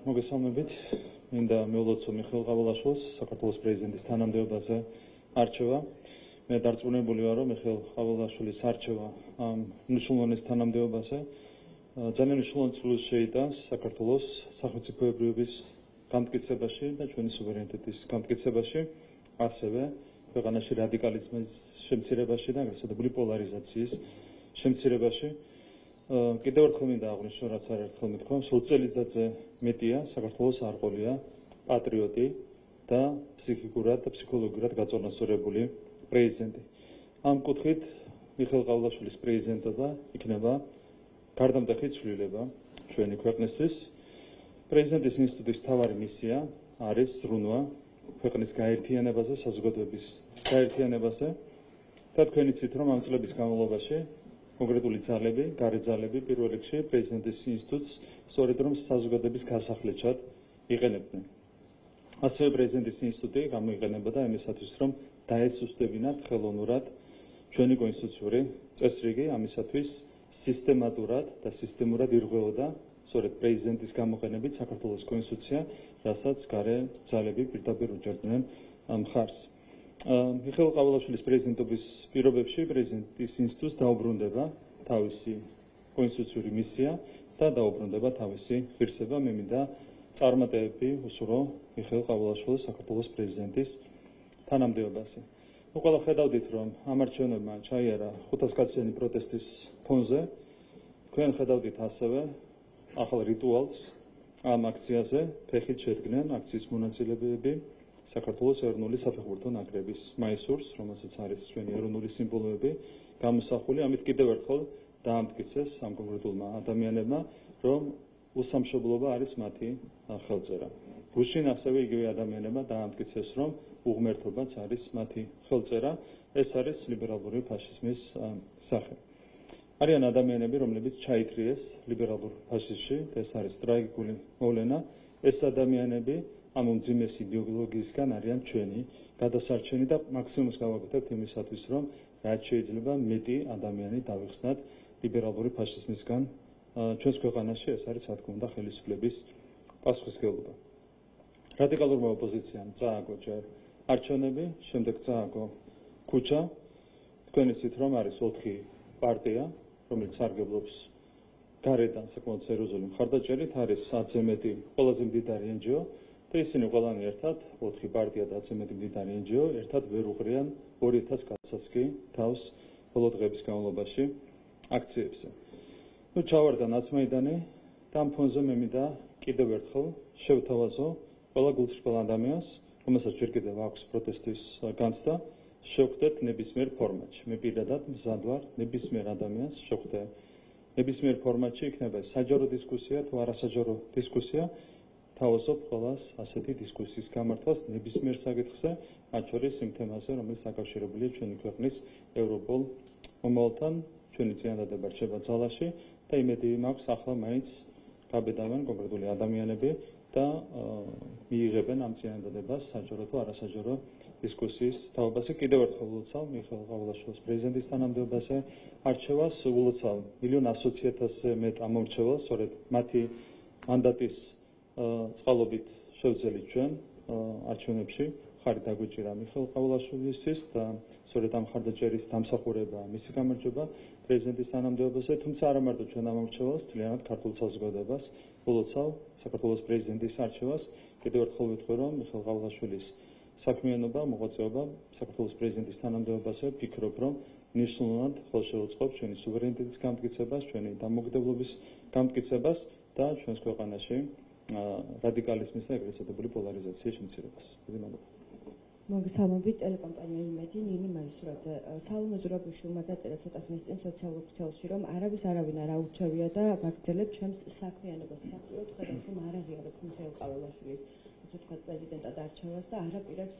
მოგესალმებით. მინდა მივლოცო მიხეილ ყაბულაშვილს საქართველოს პრეზიდენტის თანამდებობაზე არჩევა. მე დარწმუნებული ვარ, რომ მიხეილ ყაბულაშვილის არჩევა ამ მნიშვნელოვან თანამდებობაზე ძალიან მნიშვნელოვან წვლილს შეიტანს საქართველოს სახელმწიფოებრიობის განმტკიცებაში და ჩვენი სუვერენიტეტის განმტკიცებაში, ასევე ქვეყანაში რადიკალიზმის შემცირებაში და აგრესიული პოლარიზაციის შემცირებაში. კიდევ ერთხელ მინდა აღვნიშნო, რაც არაერთხელ მithქვა, სულ წელიწადზე მეტია საქართველოს არყოლია პატრიოტი და ფსიქიკურად და ფსიქოლოგიურად გაწონასწორებული პრეზიდენტი. ამ კუთხით მიხეილ ყაბულაშვილის პრეზიდენტობა იქნება გარდამტეხი ცვლილება ჩვენი ქვეყნისთვის. პრეზიდენტის ინსტიტუტის მთავარი მისია არის ზრუნვა ქვეყნის გაერთიანებაზე, საზოგადოების გაერთიანებაზე და თქვენ იცით, რომ ამ წლების განმავლობაში კონკრეტული ძალები, გარე ძალები პირველ რიგში პრეზიდენტის ინსტიტუტს სწორედ რომ საზოგადოების გასახლეჩად იყენებდნენ. ასევე პრეზიდენტის ინსტიტუტი გამოიყენებოდა იმისათვის, რომ დაესუსტებინათ ხელოვნურად ჩვენი კონსტიტუციური წესრიგი, ამისათვის სისტემატურად და სისტემურად ირღვეოდა სწორედ პრეზიდენტის გამოყენებით საქართველოს კონსტიტუცია, რასაც გარე ძალები პირდაპირ უჭერდნენ მხარს. მიხეილ ყაბულაშვილის პრეზიდენტობის პირობებში პრეზიდენტის ინსტიტუტს დაუბრუნდება თავისი კონსტიტუციური მისია და დაუბრუნდება თავისი ღირსება. მე მინდა წარმატებები უსურვო მიხეილ ყაბულაშვილის საქართველოს პრეზიდენტის თანამდებობაზე. ყველა ხედავდით, რომ ამ არჩევნებმა ჩაიარა 500 კაციანი პროტესტის ფონზე. თქვენ ხედავდით ასევე ახალ რიტუალს ამ აქციაზე ფეხით შედგნენ აქციის მონაწილეები საქართველოს ეროვნული საფეხბურთო ნაკრების მაისურს, რომელსაც არის ჩვენი ეროვნული სიმბოლოები გამოსახული. ამით კიდევ ერთხელ დაამტკიცეს ამ კონკრეტულმა ადამიანებმა, რომ უსამშობლობა არის მათი ხელწერა. გუშინ ასევე იგივე ადამიანებმა დაამტკიცეს, რომ უღმერთობაც არის მათი ხელწერა. ეს არის ლიბერალური ფაშიზმის სახე. არიან ადამიანები, რომლებიც ჩაითრიეს ლიბერალურ ფაშიზმში, ეს არის ტრაგიკული მოვლენა. ეს ადამიანები ამ უმძიმეს იდეოლოგიისგან არიან ჩვენი გადასარჩენი და მაქსიმუმს გავაკეთებთ იმისათვის, რომ რაც შეიძლება მეტი ადამიანი დავიხსნათ ლიბერალური ფაშიზმისგან ჩვენს ქვეყანაში. ეს არის რა თქმა უნდა ხელისუფლების პასუხისმგებლობა. რადიკალურმა ოპოზიციამ წააგო ჯერ არჩევნები, შემდეგ წააგო ქუჩა. თქვენ იცით, რომ არის 4 პარტია, რომელიც სარგებლობს გარედან საკმაოდ სერიოზული მხარდაჭერით, არის 10-ზე მეტი ყველაზე მდიდარი NGO და ისინი ყველანი ერთად 4 პარტია და 10-ზე მეტი მდიდარი NGO ერთად ვერ უყრიან 2000 კაცსაც კი თავს ბოლო დღეების განმავლობაში აქციებზე. ჩავარდა ნაცმაიდანი და ამ ფონზე მე მინდა კიდევ ერთხელ შევთავაზო ყველა გულწრფელ ადამიანს, რომელსაც ჯერ კიდევ აქვს პროტესტის განცდა, შევხვდეთ ნებისმიერ ფორმატში. მე პირადად მზად ვარ ნებისმიერ ადამიანს შევხვდე ნებისმიერ ფორმატში, იქნება საჯარო დისკუსია თუ არასაჯარო დისკუსია. თავაზობ ყველას ასეთი დისკუსიის გამართვას ნებისმიერ საკითხზე, მათ შორის იმ თემაზე, რომელიც დაკავშირებულია ჩვენი ქვეყნის ევროპულ მომავალთან. ჩვენი წინადადება რჩება ძალაში და იმედი მაქვს, ახლა მაინც გაბედავენ კონკრეტული ადამიანები და მიიღებენ ამ წინადადებას საჯარო თუ არასაჯარო დისკუსიის თაობაზე. კიდევ ერთხელ ულოცავ მიხეილ ყაბულაშვილის პრეზიდენტის თანამდებობაზე არჩევას, ულოცავ 1,100,000-ზე მეტ ამომრჩეველს, სწორედ მათი მანდატის წყალობით შევძელით ჩვენ არჩევნებში ხარი დაგვიჭირა მიხეილ ყაბულაშვილისთვის და სწორედ ამ მხარდაჭერის დამსახურება, მისი გამარჯვება პრეზიდენტის თანამდებობაზე, თუმცა არა მარტო ჩვენ ამომრჩეველს, მთლიანად ქართულ საზოგადოებას ულოცავ საქართველოს პრეზიდენტის არჩევას. კიდევ ერთხელ ვიტყვი, რომ მიხეილ ყაბულაშვილის საქმიანობა, მოღვაწეობა საქართველოს პრეზიდენტის თანამდებობაზე ვფიქრობ, რომ მნიშვნელოვნად ხელშეუწყობს ჩვენი სუვერენიტეტის განმტკიცებას, ჩვენი დამოუკიდებლობის განმტკიცებას და ჩვენს ქვეყანაში რადიკალიზმის და აგრესიული პოლარიზაციის შემცირებას. მოგესალმებით ტელეკომპანია იმედი ნინი მაისურაძე. სალომე ზურაბიშვილმა დაწერა ცოტა ხნის წინ სოციალურ ქსელში, რომ არავინ არ აურჩევია და ვაგრძელებ ჩემს საქმიანობას. ფაქტობრივად ხედავთ, რომ არ აღიარებს მიხეილ ყაბულაშვილის თქვა პრეზიდენტად არჩევას და არ აპირებს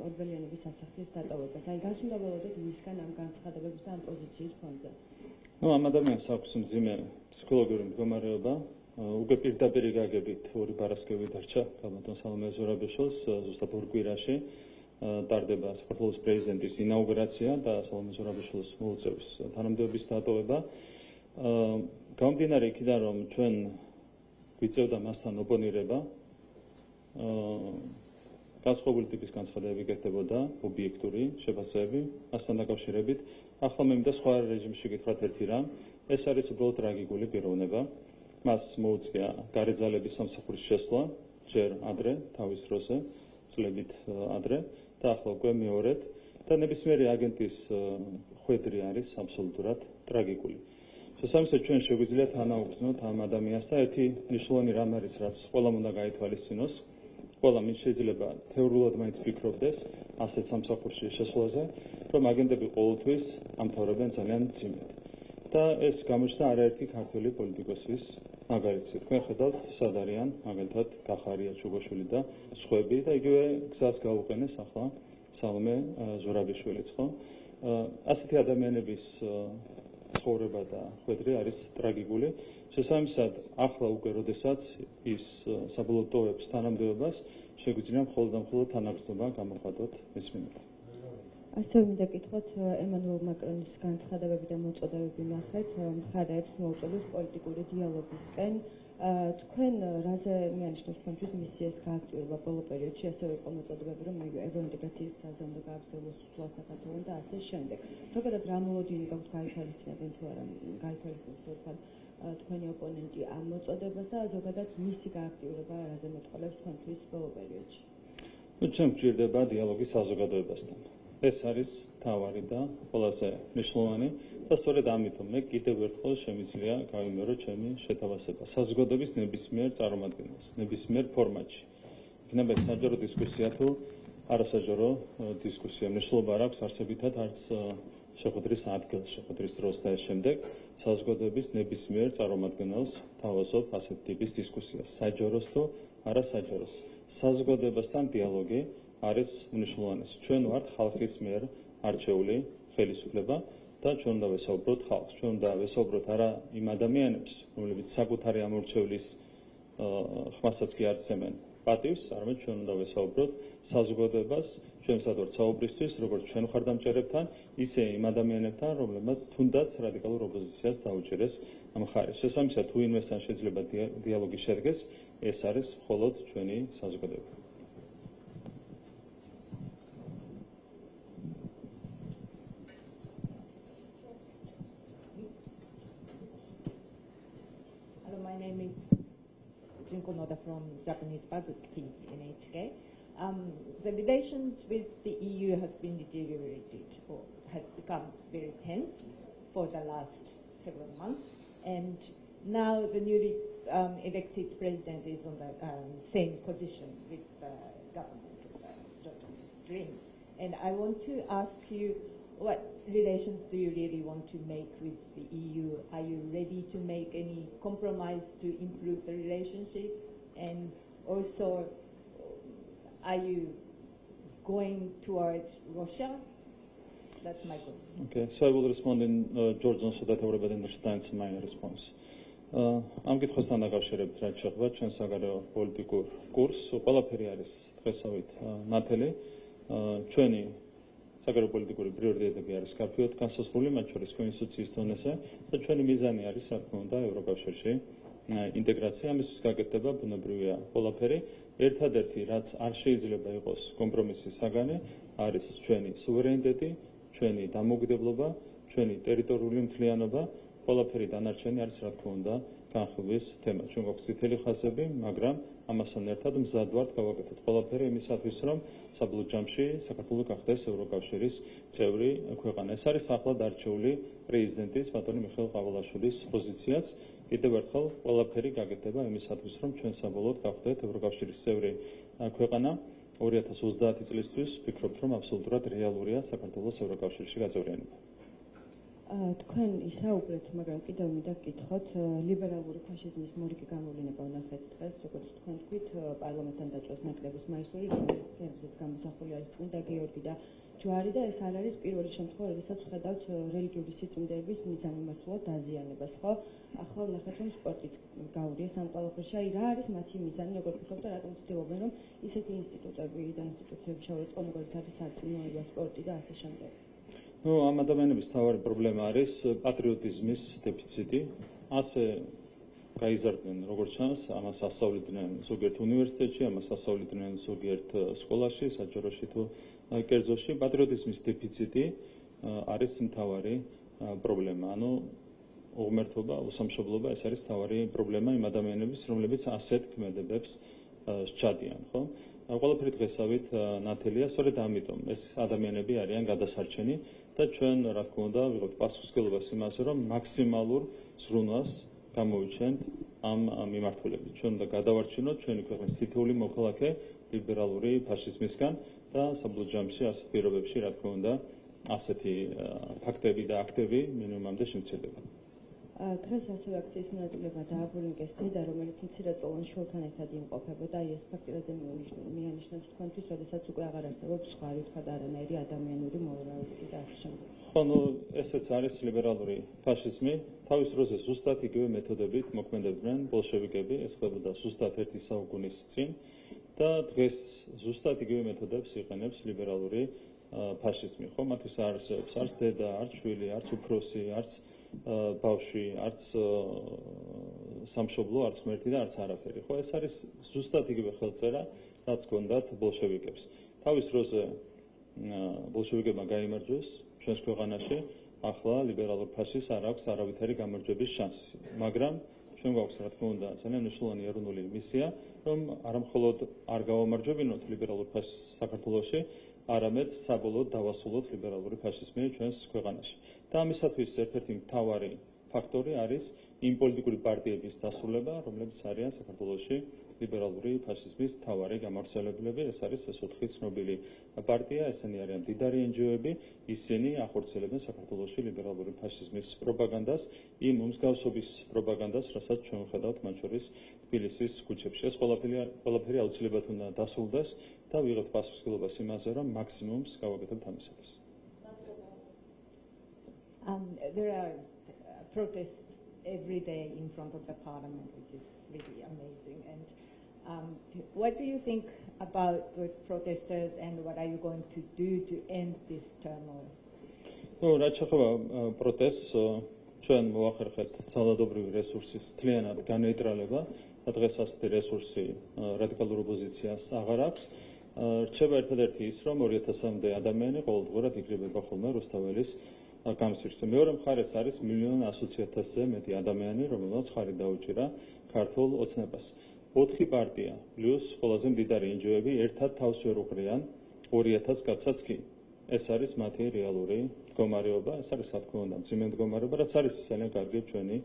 ორბელიანების სასახლის დატოვებას. აი რას უნდა ველოდოთ მისგან ამ განცხადებების და ამ პოზიციის ფონზე? ამ ადამიანს აქვს მძიმე ფსიქოლოგიური მდგომარეობა. უკვე პირდაპირ გაგებით 2 პარასკევი დარჩა გამოდონ სალომე ზურაბიშვილს ზუსტად 2 კვირაში ტარდება საქართველოს პრეზიდენტის ინაუგურაცია და სალომე ზურაბიშვილის მოუწევს თანამდებობის დატოვება. გამომდინარე იქიდან, რომ ჩვენ გვიწევდა მასთან ოპონირება, განსხვავებული ტიპის განცხადებები გეთდებოდა, ობიექტური შეფასებები მასთან დაკავშირებით. ახლა მე მინდა სხვა რეჟიმში გითხრათ ერთი რამ, ეს არის უბრალოდ ტრაგიკული პიროვნება. მას მოუწია გარეძალების სამსახურის შესვლა, ჯერ ადრე, თავის დროზე, წლებით ადრე და ახლა უკვე მეორედ და ნებისმიერი აგენტის ხვედრი არის აბსოლუტურად ტრაგიკული. შესაბამისად, ჩვენ შეგვიძლია თანაუგრძნოთ ამ ადამიანს და ერთი მნიშვნელოვანი რამ არის, რაც ყველამ უნდა გაითვალისწინოს. ყველამ შეიძლება თეორიულად მაინც ფიქრობდეს ასეთ სამსახურში შესვლაზე, რომ აგენტები ყოველთვის ამთავრებენ ძალიან მძიმედ. და ეს გამოჩნდა არაერთი ქართველი პოლიტიკოსის მაგალითი. თქვენ ხედავთ, სად არიან მაგალითად გახარია ჩუგოშვილი და სხვები და იგივე გზას გაუყენეს ახლა სალომე ზურაბიშვილიც, ხო? ასეთი ადამიანების ცხოვრება და ხვედრი არის ტრაგიკული. შესაბამისად, ახლა უკვე როდესაც ის საბოლოოდ ტოვებს თანამდებობას, შეგვიძლია მხოლოდ და მხოლოდ თანაგრძნობა გამოხატოთ მის მიმართ. ასევე მინდა გითხოთ ემანუელ მაკრონის განცხადებები და მოწოდებები ნახეთ, მხარეებს მოუწოდებს პოლიტიკური დიალოგისკენ. თქვენ რაზე მიანიშნებთ თქვენთვის მისიას გააქტიურება ბოლო პერიოდში, ასევე იყო მოწოდებები, რომ ევროინტეგრაციის გზაზე უნდა გააგრძელოს სვლა საქართველოს და ასე შემდეგ. ზოგადად რა მოლოდინი გაქვთ გაითვალისწინებენ თუ არა, გაითვალისწინებთ თქვენ თქვენი ოპონენტი ამ მოწოდებას და ზოგადად მისი გააქტიურება რაზე მეტყოლებს თქვენთვის ბოლო პერიოდში. ჩვენ გვჭირდება დიალოგი საზოგადოებასთან. ეს არის თავარი და ყველაზე მნიშვნელოვანი და სწორედ ამიტომ მე კიდევ ერთხელ შემიძლია გავიმეორო ჩემი შეთავაზება საზოგადოების ნებისმიერ წარმომადგენელს, ნებისმიერ ფორმატში. იქნება ეს საჯარო დისკუსია თუ არასაჯარო დისკუსია. მნიშვნელობა არ აქვს არსებითად არც შეხვედრის ადგილს, შეხვედრის დროს და ეს შემდეგ საზოგადოების ნებისმიერ წარმომადგენელს თავაზობ ასეთ ტიპის დისკუსიას, საჯაროს თუ არასაჯაროს. საზოგადოებასთან დიალოგი არის უნიშნულოვანესი. ჩვენ ვართ ხალხის მიერ არჩეული ხელისუფლება და ჩვენ უნდა ვესაუბროთ ხალხს. ჩვენ უნდა ვესაუბროთ არა იმ ადამიანებს, რომლებიც საკუთარი ამორჩევლის ხმასაც კი არ ცემენ პატივს, არამედ ჩვენ უნდა ვესაუბროთ საზოგადოებას, ჩვენ სადღაც საუბრისთვის, როგორც ჩვენ მხარდამჭერებთან, ისე იმ ადამიანებთან, რომლებმაც თუნდაც რადიკალურ ოპოზიციას დაუჭერეს მხარი. შესაბამისად, თუ ინვესთან შეიძლება დიალოგი შედგეს, ეს არის მხოლოდ ჩვენი საზოგადოება. My name is Junko Noda from Japanese Public TV NHK. The relations with the EU has been deteriorated or has become very tense for the last several months, and now the newly elected president is on the same position with the government of Jordan Green. And I want to ask you, what relations do you really want to make with the EU? Are you ready to make any compromise to improve the relationship? And also, are you going towards Russia? That's my question. Okay, so I will respond in Georgian so that everybody understands my response. ამ კითხვასთან დაკავშირებით რაც შეეხება ჩვენ საგარეო პოლიტიკურ კურსს, ყველაფერი არის დღესავით ნათელი. ჩვენი საგარეო პოლიტიკური პრიორიტეტები არის კარგად განსაზღვრული, მათ შორის კონსტიტუციის დონეზე და ჩვენი მიზანი არის, რა თქმა უნდა, ევროკავშირში ინტეგრაცია. ამისთვის გაკეთდება ბუნებრივია ყველაფერი. ერთადერთი, რაც არ შეიძლება იყოს კომპრომისის საგანი, არის ჩვენი სუვერენიტეტი, ჩვენი დამოუკიდებლობა, ჩვენი ტერიტორიული მთლიანობა. ყველაფერი დანარჩენი არის, რა თქმა უნდა, განხილვის თემა. ჩვენ გვაქვს წითელი ხაზები, მაგრამ ამასთან ერთად მზად ვართ გავაკეთოთ ყველაფერი იმისათვის, რომ საბოლოო ჯამში საქართველოს გახდეს ევროკავშირის წევრი ქვეყანა. ეს არის ახლად არჩეული პრეზიდენტის ბატონი მიხეილ ყავალაშვილის პოზიციაც. კიდევ ერთხელ ყველაფერი გაკეთდება იმისათვის, რომ ჩვენ საბოლოოდ გავხდეთ ევროკავშირის წევრი ქვეყანა. 2030 წლისთვის ვფიქრობთ, რომ აბსოლუტურად რეალურია საქართველოს ევროკავშირში გაწევრიანება. თქვენ ისაუბრეთ, მაგრამ კიდევ მინდა გკითხოთ, ლიბერალური ფაშიზმის მორიგი განვლენა ვნახეთ დღეს, როგორც თქვენ თქვით, პარლამენტთან დაწვეს ნაკრების მაისური, რომელიც გემზეც გამოსახული არის წმინდა გიორგი და ჯვარი და ეს არ არის პირველი შემთხვევა, როდესაც ვხედავთ რელიგიური სიწმინდეების მიზანმიმართულად დაზიანებას, ხო? ახლა ვნახეთ, რომ სპორტიც გაურიეს ამ ყველაფერში. აი, რა არის მათი მიზანი, როგორ ვფიქრობთ და რატომ ცდილობენ, რომ ისეთი ინსტიტუტები და ინსტიტუციები შეურაცხყოფენ, როგორც არის სარწმუნოება, სპორტი და ასე შემდეგ. ამ ადამიანების თავარი პრობლემა არის პატრიოტიზმის დეფიციტი. ასე გაიზარდნენ, როგორც ჩანს, ამას ასწავლიდნენ ზოგიერთ უნივერსიტეტში, ამას ასწავლიდნენ ზოგიერთ სკოლაში, საჯაროში თუ კერძოში. პატრიოტიზმის დეფიციტი არის მთავარი პრობლემა. ანუ უღმერთობა, უსამშობლობა ეს არის მთავარი პრობლემა იმ ადამიანების, რომლებიც ასეთ ქმედებებს სჩადიან, ხო? ყველაფერი დღესავით ნათელია, სწორედ ამიტომ ეს ადამიანები არიან გადასარჩენი და ჩვენ, რა თქმა უნდა, ვიღებთ პასუხისმგებლობას იმაზე, რომ მაქსიმალურ ზრუნვას გამოვიჩენთ ამ მიმართულებით. ჩვენ უნდა გადავარჩინოთ ჩვენი ქვეყნის თითოეული მოქალაქე ლიბერალური ფაშიზმისგან და საბოლოო ჯამში ასეთ პირობებში, რა თქმა უნდა, ასეთი ფაქტები და აქტები მინიმუმამდე შემცირდება. დღეს ასევე აქციის მონაწილეობა დააბრუნეს დედა, რომელიც მცირეწლოვან შვილთან ერთად იმყოფებოდა. ეს ფაქტი რაზე მიანიშნებს თქვენთვის, როდესაც უკვე აღარ არსებობს სხვა რითქად არანაირი ადამიანური მოვალეობა და ასე შემდეგ. ხო, ესეც არის ლიბერალური ფაშიზმი. თავის დროზე ზუსტად იგივე მეთოდებით მოქმედებდნენ ბოლშევიკები, ეს ხდებოდა ზუსტად ერთი საუკუნის წინ და დღეს ზუსტად იგივე მეთოდებს იყენებს ლიბერალური ფაშიზმი. ხო, მათთვის არ არსებობს არც დედა, არც შვილი, არც უფროსი, არც ბავშვი, არც სამშობლო, არც ღმერთი და არც არაფერი. ხო, ეს არის ზუსტად იგივე ხელწერა, რაც ჰქონდათ ბოლშევიკებს. თავის დროზე ბოლშევიკებმა გაიმარჯვეს ჩვენს ქვეყანაში, ახლა ლიბერალურ ფაშიზმს არ აქვს არავითარი გამარჯვების შანსი. მაგრამ ჩვენ გვაქვს, რა თქმა უნდა, ძალიან მნიშვნელოვანი ეროვნული მისია, რომ არამხოლოდ არ გავამარჯვებინოთ ლიბერალურ ფაშიზმს საქართველოში, არამედ საბოლოოდ დავასრულოთ ლიბერალური ფაშიზმი ჩვენს ქვეყანაში. და ამისათვის ერთ-ერთი მთავარი ფაქტორი არის იმ პოლიტიკური პარტიების დასრულება, რომლებიც არიან საქართველოში ლიბერალური ფაშიზმის მთავარი გამავრცელებლები. ეს არის ეს 4 ცნობილი პარტია, ესენი არიან მდიდარი NGO-ები, ისინი ახორციელებენ საქართველოში ლიბერალური ფაშიზმის პროპაგანდას, იმ უმსგავსობის პროპაგანდას, რასაც ჩვენ ვხედავთ მათ შორის თბილისის ქუჩებში. ეს ყველაფერი აუცილებლად უნდა დასრულდეს და ვიღებთ პასუხისმგებლობას იმაზე, რომ მაქსიმუმს გავაკეთებთ ამისათვის. There are protests every day in front of the parliament, which is really amazing. And what do you think about those protesters and what are you going to do to end this turmoil? რაც შეეხება პროტესტს, ჩვენ მოვახერხეთ ძალადობრივი რესურსის მთლიანად განეიტრალება და დღეს ასეთი რესურსი რადიკალურ ოპოზიციას აღარ აქვს. რჩება ერთადერთი ის, რომ 2000-მდე ადამიანი ყოველდღურად იგრებება ხოლმე რუსთაველის გამსირზე. მეორე მხარეს არის 1,100,000-ზე მეტი ადამიანი, რომელსაც ხარი დაუჭირა ქართულ ოცნებას. 4 პარტია პლუს ყველაზე მდიდარი NGO-ები ერთად თავს ვერ უყრიან 2000 კაცსაც კი. ეს არის მათი რეალური მდგომარეობა, ეს არის რა თქმა უნდა მძიმე მდგომარეობა, რაც არის ძალიან კარგი ჩვენი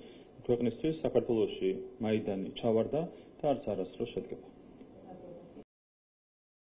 ქვეყნისთვის. საქართველოში მაიდანი ჩავარდა და არც არასდროს შედგება.